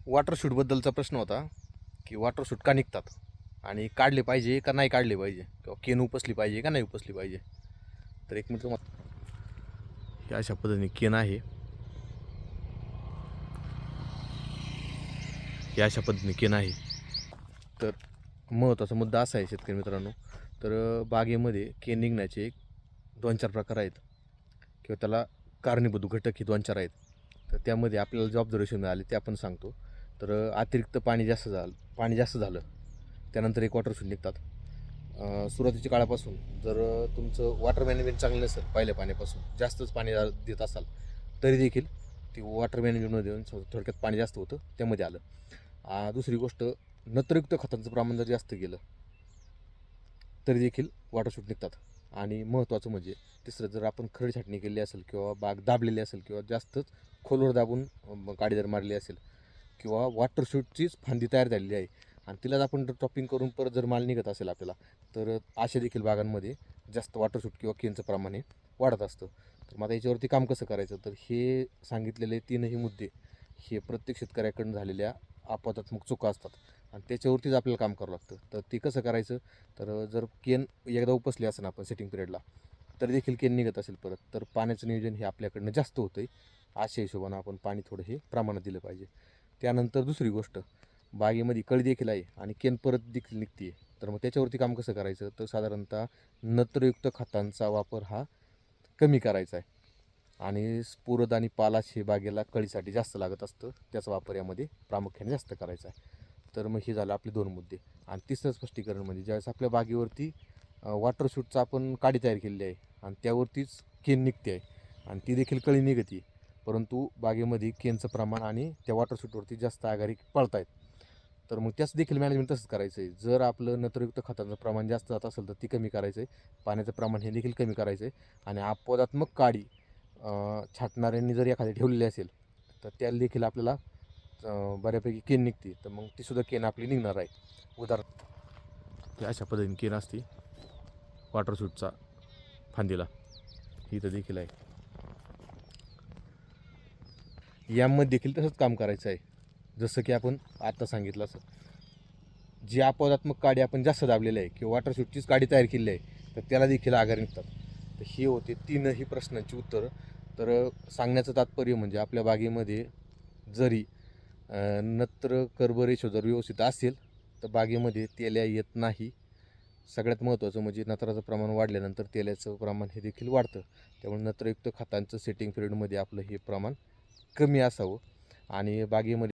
Water शूटबद्दलचा प्रश्न होता की वॉटर शूट का निघतात आणि काढले पाहिजे का नाही काढले पाहिजे, किंवा केन उपसली पाहिजे का नाही उपसली पाहिजे. तर एक मिनिट, हे अशा पद्धतीने केन आहे, हे अशा पद्धतीने केन आहे. तर महत्त्वाचा मुद्दा असा आहे शेतकरी मित्रांनो, तर बागेमध्ये केन निघण्याचे 2-4 प्रकार आहेत, किंवा त्याला कारणीभूत घटक हे 2-4 आहेत. तर त्यामध्ये आपल्याला जे ऑब्झर्वेशन मिळाले ते आपण सांगतो. तर अतिरिक्त पाणी जास्त झालं त्यानंतर एक वॉटर शूट निघतात. सुरुवातीच्या काळापासून जर तुमचं वॉटर मॅनेजमेंट चांगलं नसेल, पहिल्या पाण्यापासून जास्तच पाणी देत असाल तरी देखील ती वॉटर मॅनेजमेंटमध्ये येऊन थोडक्यात पाणी जास्त होतं, त्यामध्ये आलं. दुसरी गोष्ट, नत्रयुक्त खतांचं प्रमाण जर जास्त गेलं तरी देखील वॉटर शूट निघतात. आणि महत्त्वाचं म्हणजे तिसरं, जर आपण खड छाटणी केली असेल किंवा बाग दाबलेली असेल किंवा जास्तच खोलवर दाबून काडी जर मारली असेल किंवा वॉटर शूटचीच फांदी तयार झालेली आहे आणि तिलाच आपण जर टॉपिंग करून परत जर माल निघत असेल आपल्याला, तर अशा देखील बागांमध्ये जास्त वॉटर शूट किंवा केनचं प्रमाण हे वाढत असतं. तर मग याच्यावरती काम कसं करायचं, तर हे सांगितलेले तीनही मुद्दे हे प्रत्येक शेतकऱ्याकडून झालेल्या अपवादात्मक चुका असतात आणि त्याच्यावरतीच आपल्याला काम करावं लागतं. तर ते कसं करायचं, तर जर केन एकदा उपसली असेल आपण सेटिंग पिरियडला, तरी देखील केन निघत असेल परत, तर पाण्याचं नियोजन हे आपल्याकडनं जास्त होतं आहे. अशा हिशोबानं आपण पाणी थोडं हे प्रमाणात दिलं पाहिजे. त्यानंतर दुसरी गोष्ट, बागेमध्ये कळी देखील आहे आणि केन परत देखील निघते, तर मग त्याच्यावरती काम कसं करायचं, तर साधारणतः नत्रयुक्त खतांचा वापर हा कमी करायचा आहे. आणि स्फुरद आणि पालाश हे बागेला कळीसाठी जास्त लागत असतं, त्याचा वापर यामध्ये प्रामुख्याने जास्त करायचा आहे. तर मग हे झालं आपले 2 मुद्दे. आणि तिसरं स्पष्टीकरण म्हणजे ज्यावेळेस आपल्या बागेवरती वॉटर शूटचा आपण काडी तयार केलेली आहे आणि त्यावरतीच केन निघते आहे आणि ती देखील कळी निघते, परंतु बागेमध्ये केनचं प्रमाण आणि त्या वॉटर शूटवरती जास्त आघाडी पळत आहेत, तर मग त्याच देखील मॅनेजमेंट तसंच करायचं आहे. जर आपलं नत्रयुक्त खताचं प्रमाण जास्त जात असेल तर ती कमी करायचं आहे, पाण्याचं प्रमाण हे देखील कमी करायचं आहे. आणि अपवादात्मक काडी छाटणाऱ्यांनी जर एखादी ठेवलेली असेल तर त्याला देखील आपल्याला बऱ्यापैकी केन निघते, तर मग तीसुद्धा केन आपली निघणार आहे. उदाहरण अशा पद्धतीने केन असते वॉटर शूटचा फांदीला, ही तर देखील आहे. यामध्ये देखील तसंच काम करायचं आहे, जसं की आपण आता सांगितलं असं. जी अपवादात्मक काडी आपण जास्त दाबलेली आहे किंवा वॉटर शूटचीच काडी तयार केलेली आहे, तर त्याला देखील आघार निघतात. तर ही होती तीनही प्रश्नांची उत्तरं. तर सांगण्याचं तात्पर्य म्हणजे आपल्या बागेमध्ये जरी नत्र कर्ब रेशो जर व्यवस्थित असेल तर बागेमध्ये तेल्या येत नाही. सगळ्यात महत्त्वाचं म्हणजे नत्राचं प्रमाण वाढल्यानंतर तेल्याचं प्रमाण हे देखील वाढतं. त्यामुळे नत्रयुक्त खतांचं सेटिंग पिरियडमध्ये आपलं हे प्रमाण कमी असावं आणि बागेमध्ये